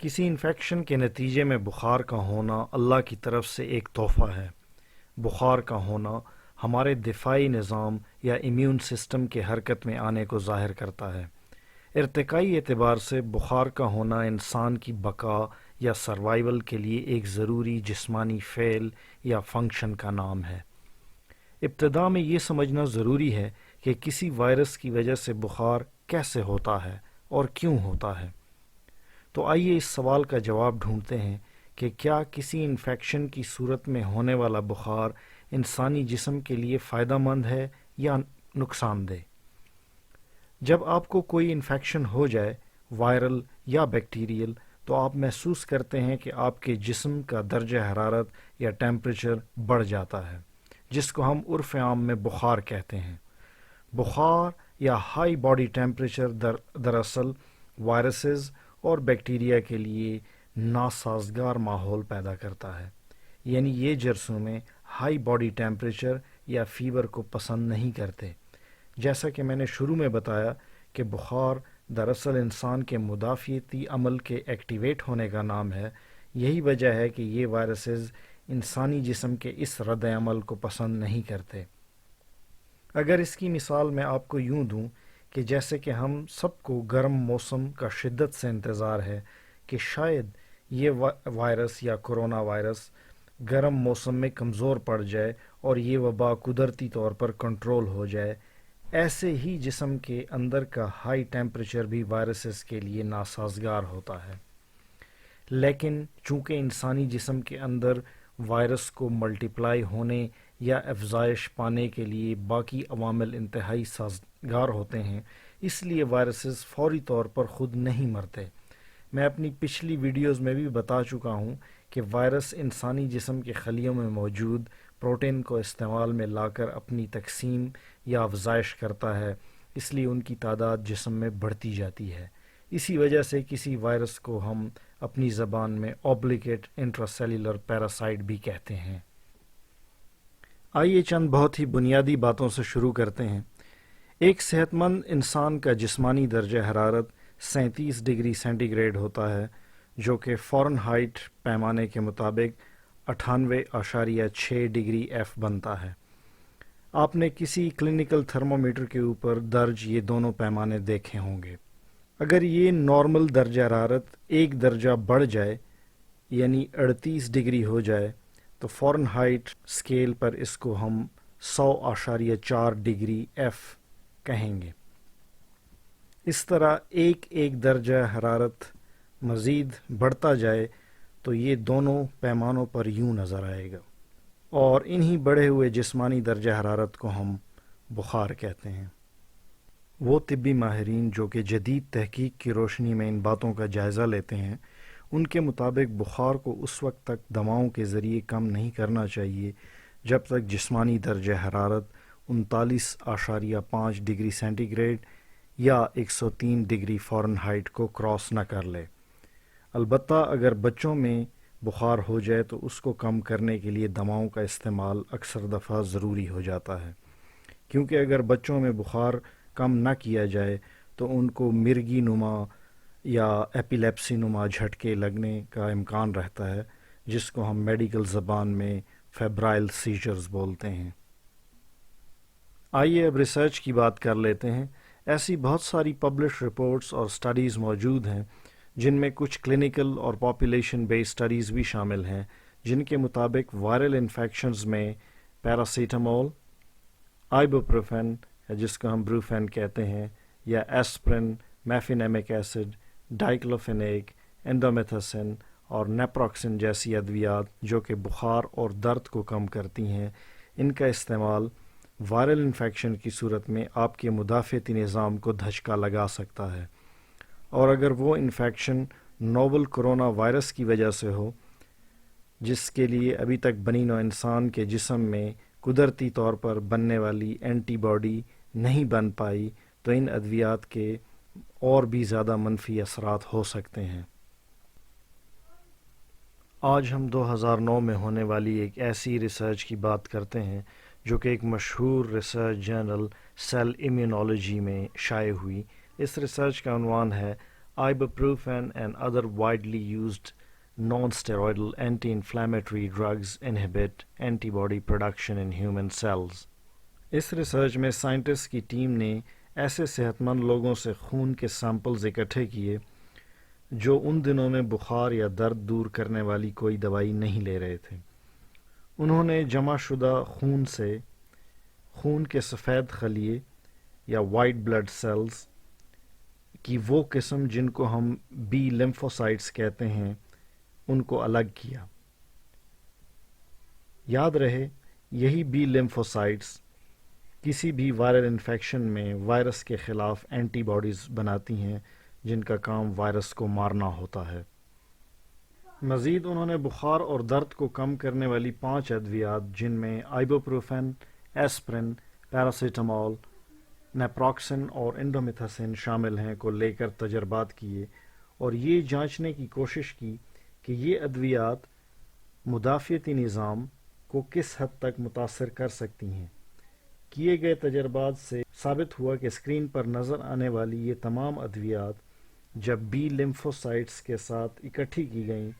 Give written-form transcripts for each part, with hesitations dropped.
کسی انفیکشن کے نتیجے میں بخار کا ہونا اللہ کی طرف سے ایک تحفہ ہے۔ بخار کا ہونا ہمارے دفاعی نظام یا امیون سسٹم کے حرکت میں آنے کو ظاہر کرتا ہے۔ ارتقائی اعتبار سے بخار کا ہونا انسان کی بقا یا سروائیول کے لیے ایک ضروری جسمانی فعل یا فنکشن کا نام ہے۔ ابتدا میں یہ سمجھنا ضروری ہے کہ کسی وائرس کی وجہ سے بخار کیسے ہوتا ہے اور کیوں ہوتا ہے۔ تو آئیے اس سوال کا جواب ڈھونڈتے ہیں کہ کیا کسی انفیکشن کی صورت میں ہونے والا بخار انسانی جسم کے لیے فائدہ مند ہے یا نقصان دہ۔ جب آپ کو کوئی انفیکشن ہو جائے، وائرل یا بیکٹیریل، تو آپ محسوس کرتے ہیں کہ آپ کے جسم کا درجہ حرارت یا ٹیمپریچر بڑھ جاتا ہے، جس کو ہم عرف عام میں بخار کہتے ہیں۔ بخار یا ہائی باڈی ٹیمپریچر دراصل وائرسز اور بیکٹیریا کے لیے ناسازگار ماحول پیدا کرتا ہے، یعنی یہ جرثومیں ہائی باڈی ٹیمپریچر یا فیور کو پسند نہیں کرتے۔ جیسا کہ میں نے شروع میں بتایا کہ بخار دراصل انسان کے مدافعتی عمل کے ایکٹیویٹ ہونے کا نام ہے، یہی وجہ ہے کہ یہ وائرسز انسانی جسم کے اس رد عمل کو پسند نہیں کرتے۔ اگر اس کی مثال میں آپ کو یوں دوں کہ جیسے کہ ہم سب کو گرم موسم کا شدت سے انتظار ہے کہ شاید یہ وائرس یا کرونا وائرس گرم موسم میں کمزور پڑ جائے اور یہ وبا قدرتی طور پر کنٹرول ہو جائے، ایسے ہی جسم کے اندر کا ہائی ٹیمپریچر بھی وائرسز کے لیے ناسازگار ہوتا ہے۔ لیکن چونکہ انسانی جسم کے اندر وائرس کو ملٹیپلائی ہونے یا افزائش پانے کے لیے باقی عوامل انتہائی سازگار ہوتے ہیں، اس لیے وائرسز فوری طور پر خود نہیں مرتے۔ میں اپنی پچھلی ویڈیوز میں بھی بتا چکا ہوں کہ وائرس انسانی جسم کے خلیوں میں موجود پروٹین کو استعمال میں لا کر اپنی تقسیم یا افزائش کرتا ہے، اس لیے ان کی تعداد جسم میں بڑھتی جاتی ہے۔ اسی وجہ سے کسی وائرس کو ہم اپنی زبان میں اوبلیگیٹ انٹراسیلولر پیراسائٹ بھی کہتے ہیں۔ آئیے چند بہت ہی بنیادی باتوں سے شروع کرتے ہیں۔ ایک صحت مند انسان کا جسمانی درجہ حرارت 37 ڈگری سینٹی گریڈ ہوتا ہے، جو کہ فارن ہائٹ پیمانے کے مطابق 98.6 ڈگری ایف بنتا ہے۔ آپ نے کسی کلینکل تھرمومیٹر کے اوپر درج یہ دونوں پیمانے دیکھے ہوں گے۔ اگر یہ نارمل درجہ حرارت ایک درجہ بڑھ جائے، یعنی 38 ڈگری ہو جائے، تو فارن ہائٹ اسکیل پر اس کو ہم 100.4 ڈگری ایف کہیں گے۔ اس طرح ایک درجہ حرارت مزید بڑھتا جائے تو یہ دونوں پیمانوں پر یوں نظر آئے گا، اور انہی بڑھے ہوئے جسمانی درجہ حرارت کو ہم بخار کہتے ہیں۔ وہ طبی ماہرین جو کہ جدید تحقیق کی روشنی میں ان باتوں کا جائزہ لیتے ہیں، ان کے مطابق بخار کو اس وقت تک دواؤں کے ذریعے کم نہیں کرنا چاہیے جب تک جسمانی درجہ حرارت 39.5 ڈگری سینٹی گریڈ یا 103 ڈگری فارن ہائٹ کو کراس نہ کر لے۔ البتہ اگر بچوں میں بخار ہو جائے تو اس کو کم کرنے کے لیے دواؤں کا استعمال اکثر دفعہ ضروری ہو جاتا ہے، کیونکہ اگر بچوں میں بخار کم نہ کیا جائے تو ان کو مرگی نما یا ایپیلیپسی نما جھٹکے لگنے کا امکان رہتا ہے، جس کو ہم میڈیکل زبان میں فیبرائل سیجرز بولتے ہیں۔ آئیے اب ریسرچ کی بات کر لیتے ہیں۔ ایسی بہت ساری پبلش رپورٹس اور سٹڈیز موجود ہیں، جن میں کچھ کلینکل اور پاپولیشن بیس سٹڈیز بھی شامل ہیں، جن کے مطابق وائرل انفیکشنز میں پیراسیٹامول، آئبوپروفین جس کو ہم بروفین کہتے ہیں، یا ایسپرن، میفینیمک ایسڈ، ڈائکلوفینیک، انڈومیتھاسن اور نیپروکسن جیسی ادویات جو کہ بخار اور درد کو کم کرتی ہیں، ان کا استعمال وائرل انفیکشن کی صورت میں آپ کے مدافعتی نظام کو دھچکا لگا سکتا ہے، اور اگر وہ انفیکشن نوول کرونا وائرس کی وجہ سے ہو، جس کے لیے ابھی تک بنی نوع انسان کے جسم میں قدرتی طور پر بننے والی اینٹی باڈی نہیں بن پائی، تو ان ادویات کے اور بھی زیادہ منفی اثرات ہو سکتے ہیں۔ آج ہم 2009 میں ہونے والی ایک ایسی ریسرچ کی بات کرتے ہیں جو کہ ایک مشہور ریسرچ جرنل سیل امیونولوجی میں شائع ہوئی۔ اس ریسرچ کا عنوان ہے Ibuprofen and other widely used non-steroidal anti-inflammatory drugs inhibit antibody production in human cells. اس ریسرچ میں سائنٹسٹ کی ٹیم نے ایسے صحت مند لوگوں سے خون کے سیمپلز اکٹھے کیے جو ان دنوں میں بخار یا درد دور کرنے والی کوئی دوائی نہیں لے رہے تھے. انہوں نے جمع شدہ خون سے خون کے سفید خلیے یا وائٹ بلڈ سیلز کی وہ قسم جن کو ہم بی لیمفوسائٹس کہتے ہیں ان کو الگ کیا. یاد رہے یہی بی لیمفوسائٹس کسی بھی وائرل انفیکشن میں وائرس کے خلاف اینٹی باڈیز بناتی ہیں جن کا کام وائرس کو مارنا ہوتا ہے. مزید انہوں نے بخار اور درد کو کم کرنے والی 5 ادویات جن میں آئبوپروفین، ایسپرین، پیراسیٹامول، نیپروکسن اور انڈومیتھاسن شامل ہیں کو لے کر تجربات کیے اور یہ جانچنے کی کوشش کی کہ یہ ادویات مدافعتی نظام کو کس حد تک متاثر کر سکتی ہیں. کیے گئے تجربات سے ثابت ہوا کہ اسکرین پر نظر آنے والی یہ تمام ادویات جب بی لیمفوسائٹس کے ساتھ اکٹھی کی گئیں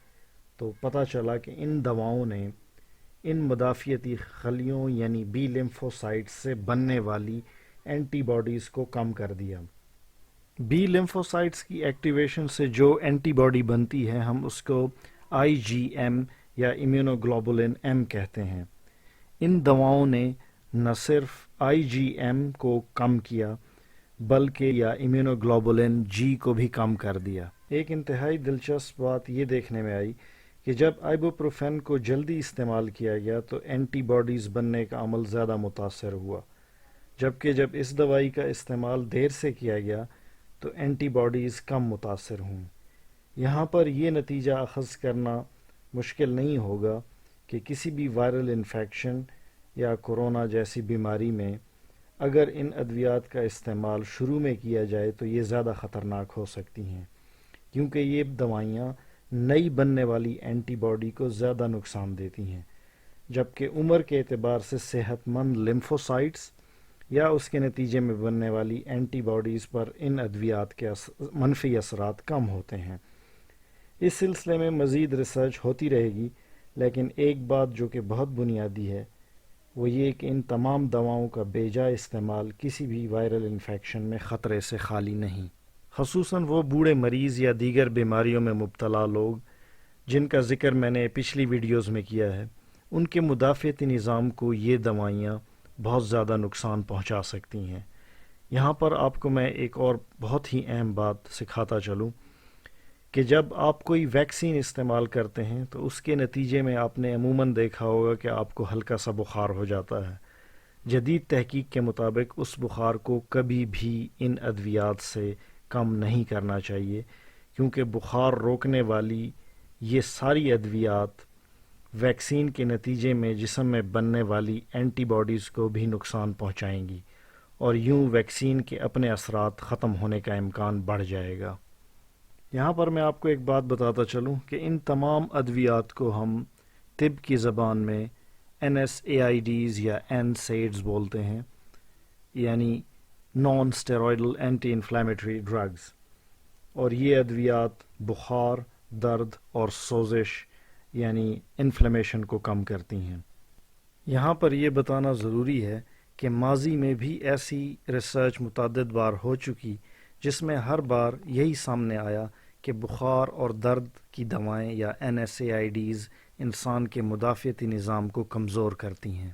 تو پتہ چلا کہ ان دواؤں نے ان مدافعتی خلیوں یعنی بی لیمفوسائٹس سے بننے والی اینٹی باڈیز کو کم کر دیا. بی لیمفوسائٹس کی ایکٹیویشن سے جو اینٹی باڈی بنتی ہے ہم اس کو آئی جی ایم یا امیونوگلوبولن ایم کہتے ہیں. ان دواؤں نے نہ صرف آئی جی ایم کو کم کیا بلکہ یا امیونوگلوبولن جی کو بھی کم کر دیا. ایک انتہائی دلچسپ بات یہ دیکھنے میں آئی کہ جب آئبوپروفین کو جلدی استعمال کیا گیا تو اینٹی باڈیز بننے کا عمل زیادہ متاثر ہوا، جبکہ جب اس دوائی کا استعمال دیر سے کیا گیا تو اینٹی باڈیز کم متاثر ہوں. یہاں پر یہ نتیجہ اخذ کرنا مشکل نہیں ہوگا کہ کسی بھی وائرل انفیکشن یا کورونا جیسی بیماری میں اگر ان ادویات کا استعمال شروع میں کیا جائے تو یہ زیادہ خطرناک ہو سکتی ہیں، کیونکہ یہ دوائیاں نئی بننے والی اینٹی باڈی کو زیادہ نقصان دیتی ہیں، جبکہ عمر کے اعتبار سے صحت مند لیمفوسائٹس یا اس کے نتیجے میں بننے والی اینٹی باڈیز پر ان ادویات کے منفی اثرات کم ہوتے ہیں. اس سلسلے میں مزید ریسرچ ہوتی رہے گی، لیکن ایک بات جو کہ بہت بنیادی ہے وہ یہ کہ ان تمام دواؤں کا بے جا استعمال کسی بھی وائرل انفیکشن میں خطرے سے خالی نہیں. خصوصاً وہ بوڑھے مریض یا دیگر بیماریوں میں مبتلا لوگ جن کا ذکر میں نے پچھلی ویڈیوز میں کیا ہے، ان کے مدافعتی نظام کو یہ دوائیاں بہت زیادہ نقصان پہنچا سکتی ہیں. یہاں پر آپ کو میں ایک اور بہت ہی اہم بات سکھاتا چلوں کہ جب آپ کوئی ویکسین استعمال کرتے ہیں تو اس کے نتیجے میں آپ نے عموماً دیکھا ہوگا کہ آپ کو ہلکا سا بخار ہو جاتا ہے. جدید تحقیق کے مطابق اس بخار کو کبھی بھی ان ادویات سے کم نہیں کرنا چاہیے، کیونکہ بخار روکنے والی یہ ساری ادویات ویکسین کے نتیجے میں جسم میں بننے والی اینٹی باڈیز کو بھی نقصان پہنچائیں گی اور یوں ویکسین کے اپنے اثرات ختم ہونے کا امکان بڑھ جائے گا. یہاں پر میں آپ کو ایک بات بتاتا چلوں کہ ان تمام ادویات کو ہم طب کی زبان میں NSAIDs یا NSAIDs بولتے ہیں، یعنی نان اسٹیرائڈل اینٹی انفلیمیٹری ڈرگز، اور یہ ادویات بخار، درد اور سوزش یعنی انفلیمیشن کو کم کرتی ہیں. یہاں پر یہ بتانا ضروری ہے کہ ماضی میں بھی ایسی ریسرچ متعدد بار ہو چکی جس میں ہر بار یہی سامنے آیا کہ بخار اور درد کی دوائیں یا NSAIDs انسان کے مدافعتی نظام کو کمزور کرتی ہیں.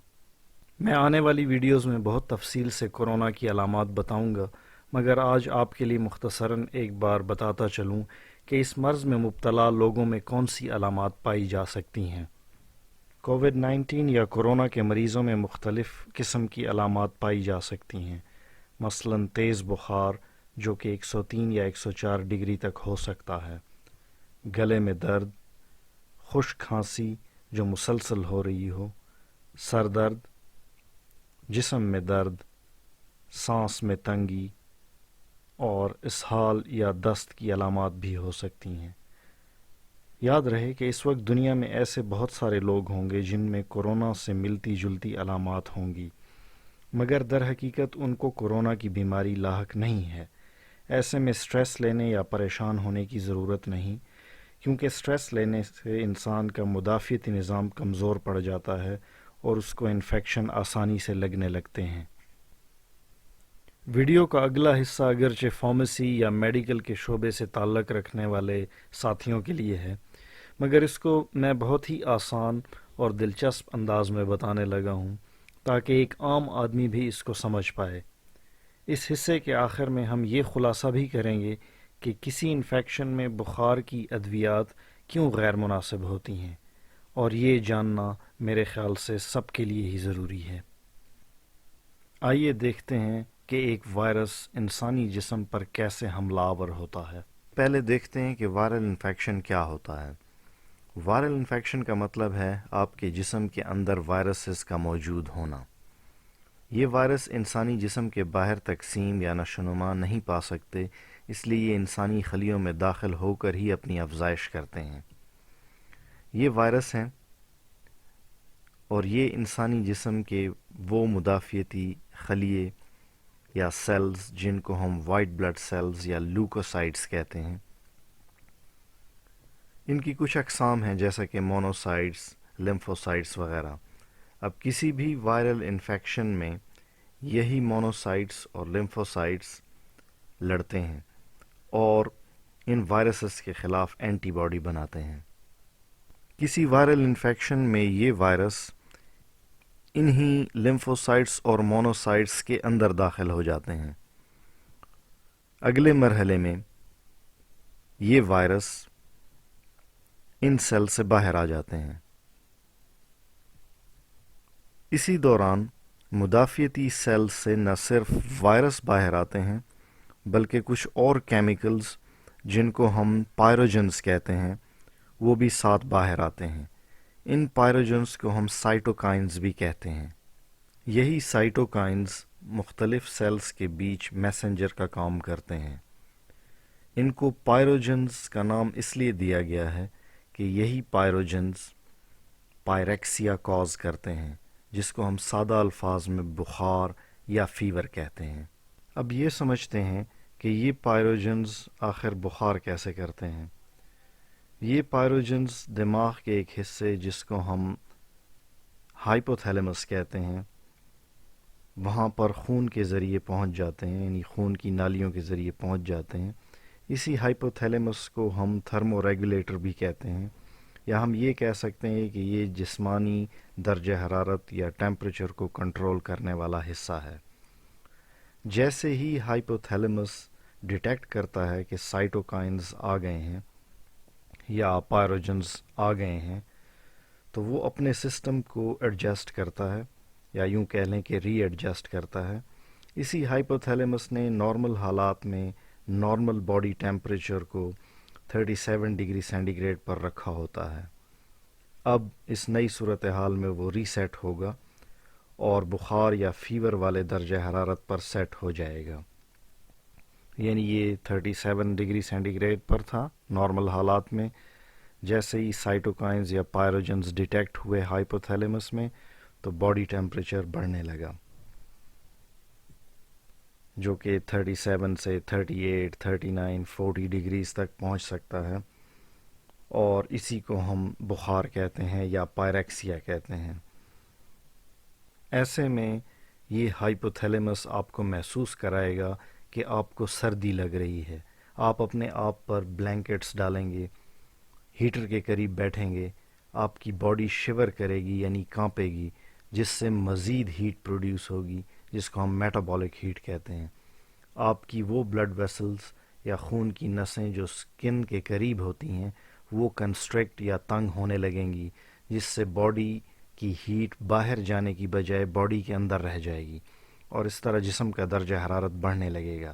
میں آنے والی ویڈیوز میں بہت تفصیل سے کورونا کی علامات بتاؤں گا، مگر آج آپ کے لیے مختصراً ایک بار بتاتا چلوں کہ اس مرض میں مبتلا لوگوں میں کون سی علامات پائی جا سکتی ہیں. کووڈ-19 یا کورونا کے مریضوں میں مختلف قسم کی علامات پائی جا سکتی ہیں، مثلاً تیز بخار جو کہ 103 یا 104 ڈگری تک ہو سکتا ہے، گلے میں درد، خشک کھانسی جو مسلسل ہو رہی ہو، سر درد، جسم میں درد، سانس میں تنگی اور اسہال یا دست کی علامات بھی ہو سکتی ہیں. یاد رہے کہ اس وقت دنیا میں ایسے بہت سارے لوگ ہوں گے جن میں کورونا سے ملتی جلتی علامات ہوں گی، مگر در حقیقت ان کو کورونا کی بیماری لاحق نہیں ہے. ایسے میں سٹریس لینے یا پریشان ہونے کی ضرورت نہیں، کیونکہ سٹریس لینے سے انسان کا مدافعتی نظام کمزور پڑ جاتا ہے اور اس کو انفیکشن آسانی سے لگنے لگتے ہیں۔ ویڈیو کا اگلا حصہ اگرچہ فارمیسی یا میڈیکل کے شعبے سے تعلق رکھنے والے ساتھیوں کے لیے ہے، مگر اس کو میں بہت ہی آسان اور دلچسپ انداز میں بتانے لگا ہوں تاکہ ایک عام آدمی بھی اس کو سمجھ پائے۔ اس حصے کے آخر میں ہم یہ خلاصہ بھی کریں گے کہ کسی انفیکشن میں بخار کی ادویات کیوں غیر مناسب ہوتی ہیں، اور یہ جاننا میرے خیال سے سب کے لیے ہی ضروری ہے۔ آئیے دیکھتے ہیں کہ ایک وائرس انسانی جسم پر کیسے حملہ آور ہوتا ہے۔ پہلے دیکھتے ہیں کہ وائرل انفیکشن کیا ہوتا ہے۔ وائرل انفیکشن کا مطلب ہے آپ کے جسم کے اندر وائرسز کا موجود ہونا۔ یہ وائرس انسانی جسم کے باہر تقسیم یا نشوونما نہیں پا سکتے، اس لیے یہ انسانی خلیوں میں داخل ہو کر ہی اپنی افزائش کرتے ہیں۔ یہ وائرس ہیں اور یہ انسانی جسم کے وہ مدافعتی خلیے یا سیلز جن کو ہم وائٹ بلڈ سیلز یا لیوکوسائٹس کہتے ہیں، ان کی کچھ اقسام ہیں جیسا کہ مونوسائٹس، لیمفوسائٹس وغیرہ۔ اب کسی بھی وائرل انفیکشن میں یہی مونوسائٹس اور لیمفوسائٹس لڑتے ہیں اور ان وائرسز کے خلاف اینٹی باڈی بناتے ہیں۔ کسی وائرل انفیکشن میں یہ وائرس انہی لیمفوسائٹس اور مونوسائٹس کے اندر داخل ہو جاتے ہیں۔ اگلے مرحلے میں یہ وائرس ان سیل سے باہر آ جاتے ہیں۔ اسی دوران مدافعتی سیل سے نہ صرف وائرس باہر آتے ہیں بلکہ کچھ اور کیمیکلز جن کو ہم پائروجنز کہتے ہیں وہ بھی ساتھ باہر آتے ہیں۔ ان پائروجنز کو ہم سائٹوکائنز بھی کہتے ہیں۔ یہی سائٹوکائنز مختلف سیلز کے بیچ میسنجر کا کام کرتے ہیں۔ ان کو پائروجنز کا نام اس لیے دیا گیا ہے کہ یہی پائروجنز پائریکسیا کاز کرتے ہیں، جس کو ہم سادہ الفاظ میں بخار یا فیور کہتے ہیں۔ اب یہ سمجھتے ہیں کہ یہ پائروجنز آخر بخار کیسے کرتے ہیں۔ یہ پائروجنز دماغ کے ایک حصے جس کو ہم ہائپوتھیلیمس کہتے ہیں، وہاں پر خون کے ذریعے پہنچ جاتے ہیں، یعنی خون کی نالیوں کے ذریعے پہنچ جاتے ہیں۔ اسی ہائپوتھیلیمس کو ہم تھرمو ریگولیٹر بھی کہتے ہیں، یا ہم یہ کہہ سکتے ہیں کہ یہ جسمانی درجہ حرارت یا ٹیمپریچر کو کنٹرول کرنے والا حصہ ہے۔ جیسے ہی ہائپوتھیلیمس ڈیٹیکٹ کرتا ہے کہ سائٹوکائنز آ گئے ہیں یا پائروجنز آ گئے ہیں، تو وہ اپنے سسٹم کو ایڈجسٹ کرتا ہے، یا یوں کہہ لیں کہ ری ایڈجسٹ کرتا ہے۔ اسی ہائپوتھیلیمس نے نارمل حالات میں نارمل باڈی ٹیمپریچر کو 37 ڈگری سینٹی گریڈ پر رکھا ہوتا ہے۔ اب اس نئی صورتحال میں وہ ری سیٹ ہوگا اور بخار یا فیور والے درجہ حرارت پر سیٹ ہو جائے گا۔ یعنی یہ 37 ڈگری سینٹی گریڈ پر تھا نارمل حالات میں، جیسے ہی سائٹوکائنز یا پائروجنز ڈیٹیکٹ ہوئے ہائپوتھیلیمس میں تو باڈی ٹیمپریچر بڑھنے لگا، جو کہ 37 سے 38، 39، 40 ڈگریز تک پہنچ سکتا ہے، اور اسی کو ہم بخار کہتے ہیں یا پائریکسیا کہتے ہیں۔ ایسے میں یہ ہائپوتھیلیمس آپ کو محسوس کرائے گا کہ آپ کو سردی لگ رہی ہے۔ آپ اپنے آپ پر بلینکٹس ڈالیں گے، ہیٹر کے قریب بیٹھیں گے، آپ کی باڈی شیور کرے گی یعنی کانپے گی، جس سے مزید ہیٹ پروڈیوس ہوگی، جس کو ہم میٹابولک ہیٹ کہتے ہیں۔ آپ کی وہ بلڈ ویسلز یا خون کی نسیں جو سکن کے قریب ہوتی ہیں وہ کنسٹرکٹ یا تنگ ہونے لگیں گی، جس سے باڈی کی ہیٹ باہر جانے کی بجائے باڈی کے اندر رہ جائے گی، اور اس طرح جسم کا درجہ حرارت بڑھنے لگے گا۔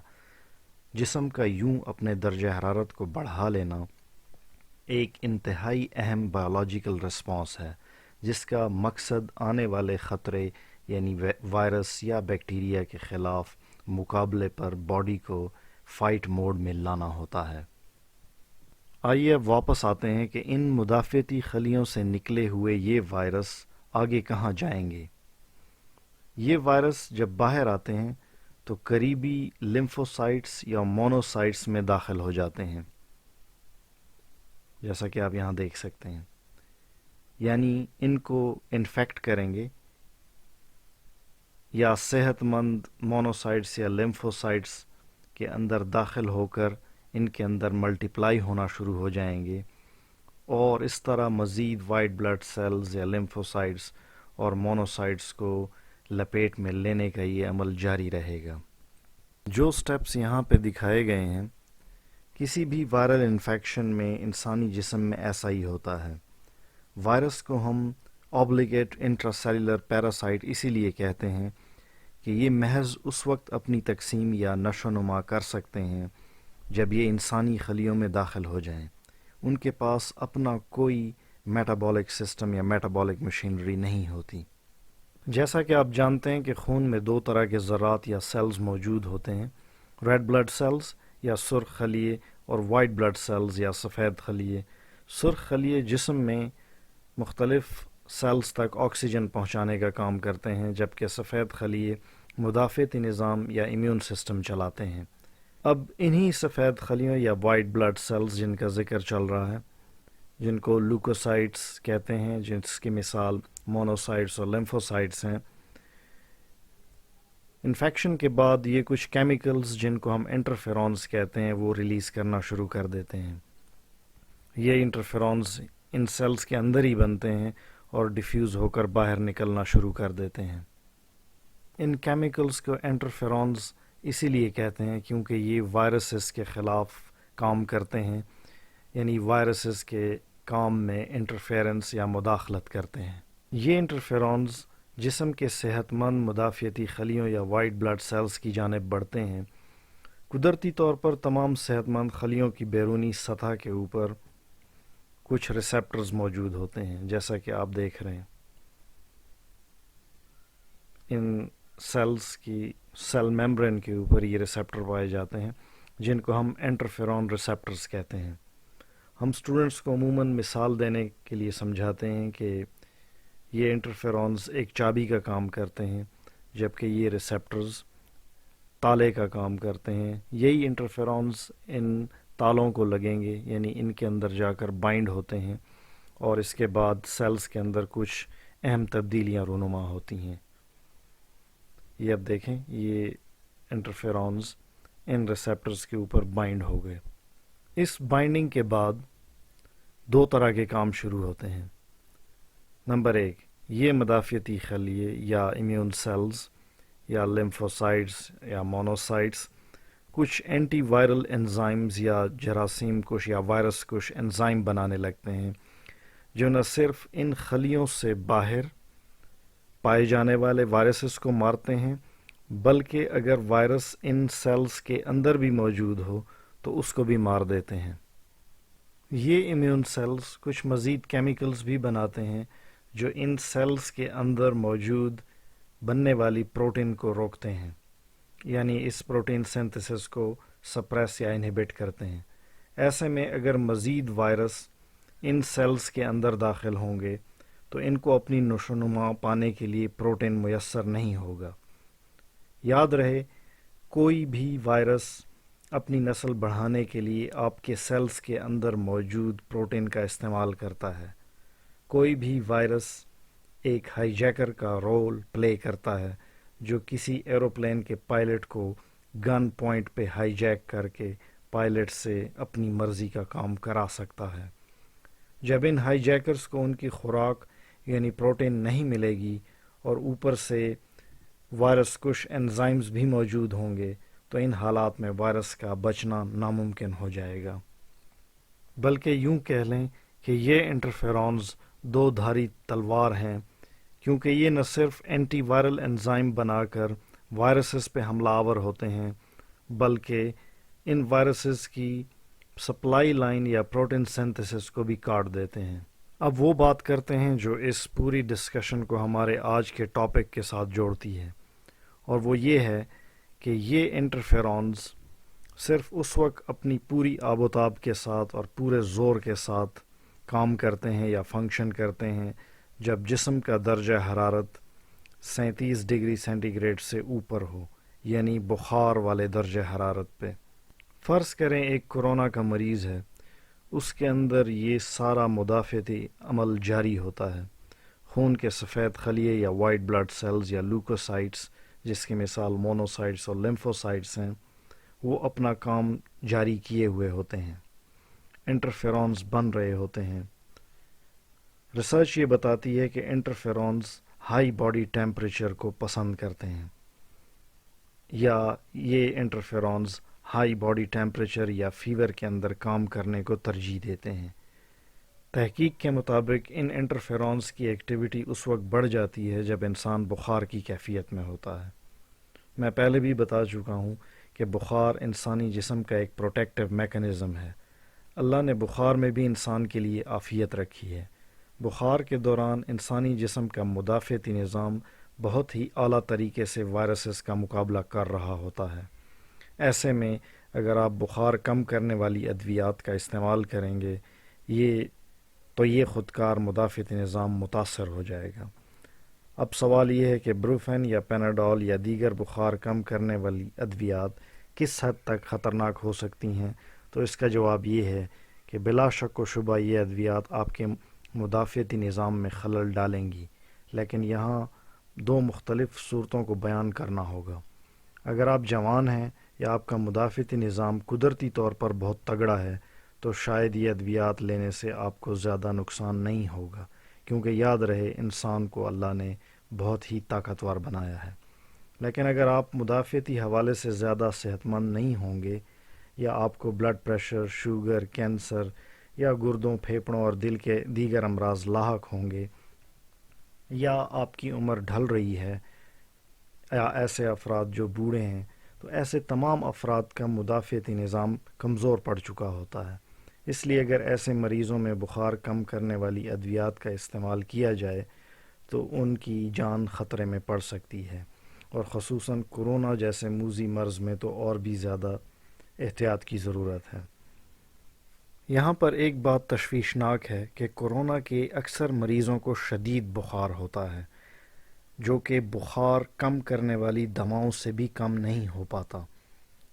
جسم کا یوں اپنے درجہ حرارت کو بڑھا لینا ایک انتہائی اہم بایولوجیکل رسپانس ہے، جس کا مقصد آنے والے خطرے یعنی وائرس یا بیکٹیریا کے خلاف مقابلے پر باڈی کو فائٹ موڈ میں لانا ہوتا ہے۔ آئیے اب واپس آتے ہیں کہ ان مدافعتی خلیوں سے نکلے ہوئے یہ وائرس آگے کہاں جائیں گے۔ یہ وائرس جب باہر آتے ہیں تو قریبی لمفوسائٹس یا مونوسائٹس میں داخل ہو جاتے ہیں، جیسا کہ آپ یہاں دیکھ سکتے ہیں، یعنی ان کو انفیکٹ کریں گے یا صحت مند مونوسائٹس یا لمفوسائٹس کے اندر داخل ہو کر ان کے اندر ملٹیپلائی ہونا شروع ہو جائیں گے، اور اس طرح مزید وائٹ بلڈ سیلز یا لمفوسائٹس اور مونوسائٹس کو لپیٹ میں لینے کا یہ عمل جاری رہے گا۔ جو سٹیپس یہاں پہ دکھائے گئے ہیں، کسی بھی وائرل انفیکشن میں انسانی جسم میں ایسا ہی ہوتا ہے۔ وائرس کو ہم اوبلیگیٹ انٹراسیلولر پیراسائٹ اسی لیے کہتے ہیں کہ یہ محض اس وقت اپنی تقسیم یا نشو و نما کر سکتے ہیں جب یہ انسانی خلیوں میں داخل ہو جائیں۔ ان کے پاس اپنا کوئی میٹابولک سسٹم یا میٹابولک مشینری نہیں ہوتی۔ جیسا کہ آپ جانتے ہیں کہ خون میں دو طرح کے ذرات یا سیلز موجود ہوتے ہیں، ریڈ بلڈ سیلز یا سرخ خلیے اور وائٹ بلڈ سیلز یا سفید خلیے۔ سرخ خلیے جسم میں مختلف سیلز تک آکسیجن پہنچانے کا کام کرتے ہیں، جبکہ سفید خلیے مدافعتی نظام یا امیون سسٹم چلاتے ہیں۔ اب انہی سفید خلیوں یا وائٹ بلڈ سیلز جن کا ذکر چل رہا ہے، جن کو لیوکوسائٹس کہتے ہیں، جس کی مثال مونوسائٹس اور لمفوسائٹس ہیں، انفیکشن کے بعد یہ کچھ کیمیکلز جن کو ہم انٹرفیرونز کہتے ہیں وہ ریلیز کرنا شروع کر دیتے ہیں۔ یہ انٹرفیرونز ان سیلز کے اندر ہی بنتے ہیں اور ڈیفیوز ہو کر باہر نکلنا شروع کر دیتے ہیں۔ ان کیمیکلز کو انٹرفیرونز اسی لیے کہتے ہیں کیونکہ یہ وائرسز کے خلاف کام کرتے ہیں، یعنی وائرسز کے کام میں انٹرفیرنس یا مداخلت کرتے ہیں۔ یہ انٹرفیرونز جسم کے صحت مند مدافعتی خلیوں یا وائٹ بلڈ سیلز کی جانب بڑھتے ہیں۔ قدرتی طور پر تمام صحت مند خلیوں کی بیرونی سطح کے اوپر کچھ ریسیپٹرز موجود ہوتے ہیں، جیسا کہ آپ دیکھ رہے ہیں۔ ان سیلز کی سیل میمبرین کے اوپر یہ ریسیپٹر پائے جاتے ہیں جن کو ہم انٹرفیرون ریسیپٹرز کہتے ہیں۔ ہم اسٹوڈنٹس کو عموماً مثال دینے کے لیے سمجھاتے ہیں کہ یہ انٹرفیرونز ایک چابی کا کام کرتے ہیں، جبکہ یہ ریسیپٹرز تالے کا کام کرتے ہیں۔ یہی انٹرفیرونز ان تالوں کو لگیں گے، یعنی ان کے اندر جا کر بائنڈ ہوتے ہیں، اور اس کے بعد سیلز کے اندر کچھ اہم تبدیلیاں رونما ہوتی ہیں۔ یہ اب دیکھیں، یہ انٹرفیرونز ان ریسیپٹرز کے اوپر بائنڈ ہو گئے۔ اس بائنڈنگ کے بعد دو طرح کے کام شروع ہوتے ہیں۔ نمبر ایک، یہ مدافعتی خلیے یا امیون سیلز یا لمفوسائٹس یا مونوسائٹس کچھ اینٹی وائرل انزائمز یا جراثیم کش یا وائرس کش انزائم بنانے لگتے ہیں، جو نہ صرف ان خلیوں سے باہر پائے جانے والے وائرسز کو مارتے ہیں، بلکہ اگر وائرس ان سیلز کے اندر بھی موجود ہو تو اس کو بھی مار دیتے ہیں۔ یہ امیون سیلز کچھ مزید کیمیکلز بھی بناتے ہیں جو ان سیلز کے اندر موجود بننے والی پروٹین کو روکتے ہیں، یعنی اس پروٹین سنتھسس کو سپریس یا انہیبٹ کرتے ہیں۔ ایسے میں اگر مزید وائرس ان سیلز کے اندر داخل ہوں گے تو ان کو اپنی نشو و نما پانے کے لیے پروٹین میسر نہیں ہوگا۔ یاد رہے، کوئی بھی وائرس اپنی نسل بڑھانے کے لیے آپ کے سیلز کے اندر موجود پروٹین کا استعمال کرتا ہے۔ کوئی بھی وائرس ایک ہائی جیکر کا رول پلے کرتا ہے جو کسی ایروپلین کے پائلٹ کو گن پوائنٹ پہ ہائی جیک کر کے پائلٹ سے اپنی مرضی کا کام کرا سکتا ہے۔ جب ان ہائی جیکرز کو ان کی خوراک یعنی پروٹین نہیں ملے گی اور اوپر سے وائرس کش انزائمز بھی موجود ہوں گے تو ان حالات میں وائرس کا بچنا ناممکن ہو جائے گا۔ بلکہ یوں کہہ لیں کہ یہ انٹرفیرونز دو دھاری تلوار ہیں، کیونکہ یہ نہ صرف اینٹی وائرل انزائم بنا کر وائرسز پہ حملہ آور ہوتے ہیں، بلکہ ان وائرسز کی سپلائی لائن یا پروٹین سنتھسس کو بھی کاٹ دیتے ہیں۔ اب وہ بات کرتے ہیں جو اس پوری ڈسکشن کو ہمارے آج کے ٹاپک کے ساتھ جوڑتی ہے، اور وہ یہ ہے کہ یہ انٹرفیرونز صرف اس وقت اپنی پوری آب و تاب کے ساتھ اور پورے زور کے ساتھ کام کرتے ہیں یا فنکشن کرتے ہیں جب جسم کا درجہ حرارت 37 ڈگری سینٹی گریڈ سے اوپر ہو، یعنی بخار والے درجہ حرارت پہ۔ فرض کریں ایک کورونا کا مریض ہے، اس کے اندر یہ سارا مدافعتی عمل جاری ہوتا ہے۔ خون کے سفید خلیے یا وائٹ بلڈ سیلز یا لیوکوسائٹس، جس کی مثال مونوسائٹس اور لیمفوسائٹس ہیں، وہ اپنا کام جاری کیے ہوئے ہوتے ہیں، انٹرفیرونز بن رہے ہوتے ہیں۔ ریسرچ یہ بتاتی ہے کہ انٹرفیرونز ہائی باڈی ٹیمپریچر کو پسند کرتے ہیں، یا یہ انٹرفیرونز ہائی باڈی ٹیمپریچر یا فیور کے اندر کام کرنے کو ترجیح دیتے ہیں۔ تحقیق کے مطابق ان انٹرفیرونز کی ایکٹیویٹی اس وقت بڑھ جاتی ہے جب انسان بخار کی کیفیت میں ہوتا ہے۔ میں پہلے بھی بتا چکا ہوں کہ بخار انسانی جسم کا ایک پروٹیکٹیو میکانزم ہے۔ اللہ نے بخار میں بھی انسان کے لیے عافیت رکھی ہے۔ بخار کے دوران انسانی جسم کا مدافعتی نظام بہت ہی اعلیٰ طریقے سے وائرسز کا مقابلہ کر رہا ہوتا ہے۔ ایسے میں اگر آپ بخار کم کرنے والی ادویات کا استعمال کریں گے یہ خودکار مدافعتی نظام متاثر ہو جائے گا۔ اب سوال یہ ہے کہ بروفین یا پیناڈول یا دیگر بخار کم کرنے والی ادویات کس حد تک خطرناک ہو سکتی ہیں؟ تو اس کا جواب یہ ہے کہ بلا شک و شبہ یہ ادویات آپ کے مدافعتی نظام میں خلل ڈالیں گی، لیکن یہاں دو مختلف صورتوں کو بیان کرنا ہوگا۔ اگر آپ جوان ہیں یا آپ کا مدافعتی نظام قدرتی طور پر بہت تگڑا ہے تو شاید یہ ادویات لینے سے آپ کو زیادہ نقصان نہیں ہوگا، کیونکہ یاد رہے انسان کو اللہ نے بہت ہی طاقتور بنایا ہے۔ لیکن اگر آپ مدافعتی حوالے سے زیادہ صحت مند نہیں ہوں گے، یا آپ کو بلڈ پریشر، شوگر، کینسر یا گردوں، پھیپھڑوں اور دل کے دیگر امراض لاحق ہوں گے، یا آپ کی عمر ڈھل رہی ہے، یا ایسے افراد جو بوڑھے ہیں، تو ایسے تمام افراد کا مدافعتی نظام کمزور پڑ چکا ہوتا ہے۔ اس لیے اگر ایسے مریضوں میں بخار کم کرنے والی ادویات کا استعمال کیا جائے تو ان کی جان خطرے میں پڑ سکتی ہے، اور خصوصاً کورونا جیسے موذی مرض میں تو اور بھی زیادہ احتیاط کی ضرورت ہے۔ یہاں پر ایک بات تشویشناک ہے کہ کورونا کے اکثر مریضوں کو شدید بخار ہوتا ہے، جو کہ بخار کم کرنے والی دواؤں سے بھی کم نہیں ہو پاتا۔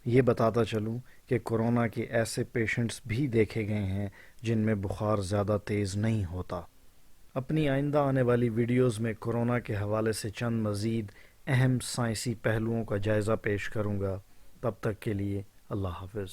یہ بتاتا چلوں کہ کورونا کے ایسے پیشنٹس بھی دیکھے گئے ہیں جن میں بخار زیادہ تیز نہیں ہوتا۔ اپنی آئندہ آنے والی ویڈیوز میں کورونا کے حوالے سے چند مزید اہم سائنسی پہلوؤں کا جائزہ پیش کروں گا۔ تب تک کے لیے اللہ حافظ۔